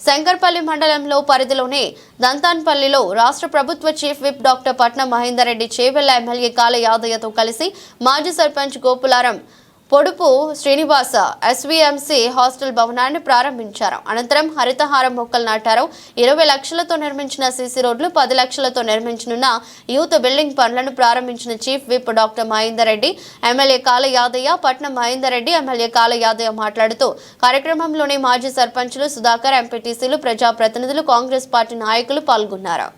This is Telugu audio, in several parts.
శంకర్పల్లి మండలంలో పరిధిలోని దంతాన్పల్లిలో రాష్ట్ర ప్రభుత్వ చీఫ్ విప్ డాక్టర్ పట్నం మహేందర్ రెడ్డి చేవెళ్ల ఎమ్మెల్యే కాళ యాదయ్యతో కలిసి మాజీ సర్పంచ్ గోపులారం పొడుపు శ్రీనివాస ఎస్వీఎంసీ హాస్టల్ భవనాన్ని ప్రారంభించారు. అనంతరం హరితహారం మొక్కలు నాటారు. 20 లక్షలతో నిర్మించిన సీసీ రోడ్లు, 10 లక్షలతో నిర్మించనున్న యూత్ బిల్డింగ్ పనులను ప్రారంభించిన chief whip doctor Mahender Reddy, MLA Kale Yadaiah. పట్నం మహేందర్ రెడ్డి, ఎమ్మెల్యే కాళ యాదయ్య మాట్లాడుతూ కార్యక్రమంలోని మాజీ సర్పంచులు సుధాకర్, ఎంపీటీసీలు, ప్రజాప్రతినిధులు, కాంగ్రెస్ పార్టీ నాయకులు పాల్గొన్నారు.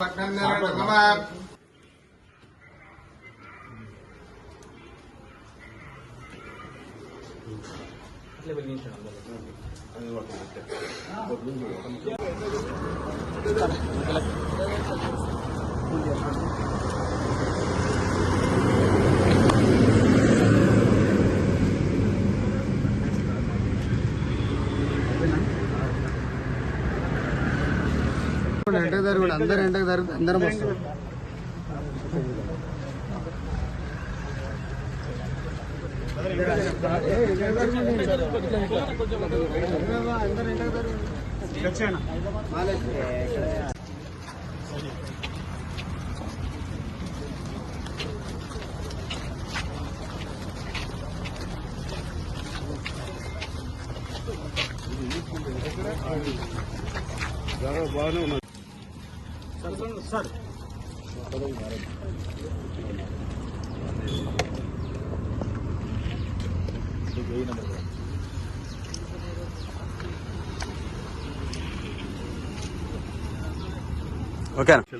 అందరం వస్తాం. బాగానే ఉన్నది సార్.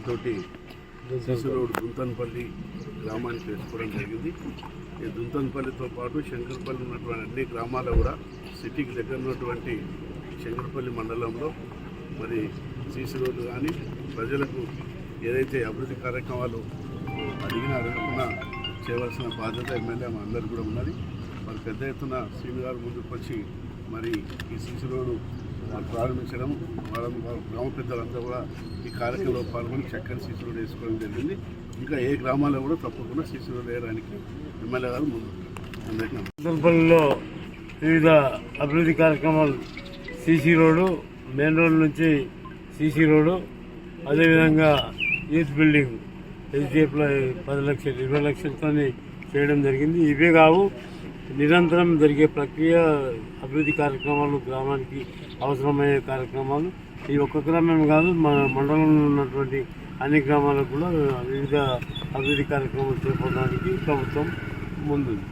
తోటి రోడ్ దుంతన్పల్లి గ్రామానికి వేసుకోవడం జరిగింది. ఈ దుంతన్పల్లితో పాటు శంకర్పల్లి ఉన్నటువంటి అన్ని గ్రామాలు కూడా సిటీకి దగ్గర ఉన్నటువంటి శంకర్పల్లి మండలంలో మరి సీసీ రోడ్లు కానీ ప్రజలకు ఏదైతే అభివృద్ధి కార్యక్రమాలు అడగకుండా చేయవలసిన బాధ్యత ఎమ్మెల్యే అందరికీ కూడా ఉన్నది. మరి పెద్ద ఎత్తున సీఎం గారు ముందుకు వచ్చి మరి ఈ సీసీ రోడ్డు ప్రారంభించడం, వాళ్ళ గ్రామ పెద్దలంతా కూడా ఈ కార్యక్రమంలో పాల్గొని చక్కని సీసీ రోడ్డు వేసుకోవడం జరిగింది. ఇంకా ఏ గ్రామాల్లో కూడా తప్పకుండా సీసీ రోడ్డు వేయడానికి ఎమ్మెల్యే గారు ముందు దంతాన్పల్లిలో వివిధ అభివృద్ధి కార్యక్రమాలు, సీసీ రోడ్డు, మెయిన్ రోడ్ నుంచి సీసీ రోడ్డు, అదేవిధంగా యూత్ బిల్డింగ్ ఎస్డిఎఫ్లో 10 లక్షలు 20 లక్షలతో చేయడం జరిగింది. ఇవే కావు, నిరంతరం జరిగే ప్రక్రియ అభివృద్ధి కార్యక్రమాలు, గ్రామానికి అవసరమయ్యే కార్యక్రమాలు ఈ ఒక్క గ్రామం కాదు, మన మండలంలో ఉన్నటువంటి అన్ని గ్రామాలకు కూడా వివిధ అభివృద్ధి కార్యక్రమాలు చేపట్టడానికి ప్రభుత్వం ముందుంది.